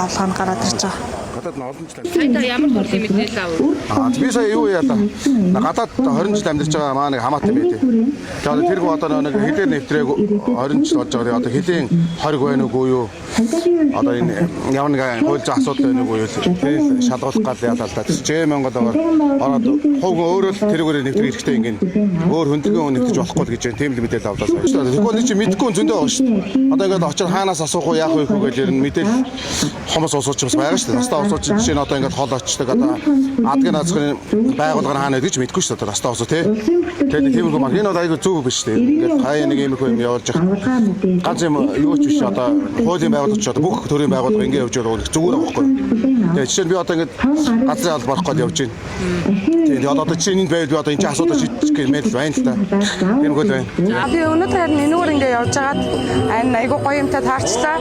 авлагаа гараад ирж байгаа. Гадаад нь олон жил. Сая ямар төрлийн мэдээлэл авав? Би сая юу яа та. Гадаад 20 жил амьдарч байгаа маа нэг хамаатай байт. Тэгээд тэрг одоо нэг хилээр нэвтрээг 20 жил болж байгаа. Одоо хилийн хориг байна уугүй юу? Одоо энэ ямар нэг хууль зүйн асуудал байна уугүй юу? Тэр шалгуулах гал яалаа л да. Жээ Монгол ороод хог өөрөө л тэрүүгээр нэвтрэх хэрэгтэй ингэн. Өөр хөндлөгөө нэвтрэж болохгүй л гэж тийм л мэдээлэл авлаа. Тэгвэл нэг чи мэдгүй зөндөө байгаа шүү дээ. Одоо ингээд очир хаанаас асуух уу яах вэ гэж ер нь мэдээлэл хомос усууч байгаа шүү дээ. Настаа усууч жишээ нь одоо ингээд хол очдаг одоо адгийн наацхын байгууллага хаана гэж мэдгүй шүү дээ. Настаа усуу тий. Тэгээд тийм юм энэ бол айгүй зөв биш дээ. Ингээд хаяа нэг юм их юм явуулж байгаа. Ганц юм юу ч биш одоо хуулийн байгууллагч одоо бүх төрлийн байгууллага ингээд явж байгаа зүгээр байхгүй. Тэгээд жишээ нь би одоо ингээд газрын албан болох гээд явж байна. Тэгээд одоо чиний байвал би одоо энэ чинь асуудал шийдэх гэмээр л байна л та. Тийм хөл байна. Би өнөөдөр энэгээр ингээд явж байгаад энэ айгүй гоё юмтай таарчлаа.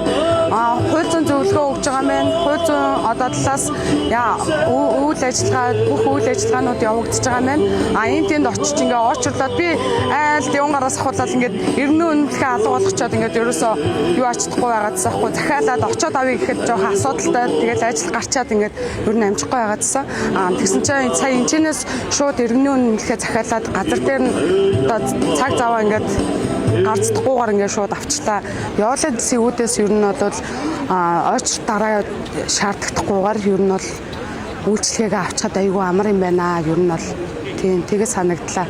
Хууль зүйн зөвлөгөө өгж байгаа мэн. Хууль зүйн одоо талаас үйл ажиллагаа бүх үйл ажиллагаанууд явагдаж байгаа мэн. Энд тэнд очиж ингээд орчлоод би айл явган гараас ахуулаад ингээд эрдэнэ үнэлгээ алга болгочоод ингээд ерөөсөө юу ачдахгүй байгаадсан ахгүй захиалаад очоод авъя гэхэд жоох асуудалтай тэгээд ажил гарчаад ингээд ер нь амжихгүй байгаадсан. Тэгсэн чинь сая энэчнээс шууд эрдэнэ үнэлгээ захиалаад газар дээр нь одоо цаг заваа ингээд гарцдаггүйгээр ингээд шууд авчлаа. Явуулаад үүдээс ер нь бол ойч дараа шаардлагатахгүйгээр ер нь бол үйлчлэгээ авчаад айгүй амар юм байна. Ер нь бол тийм тэгээ санагдлаа.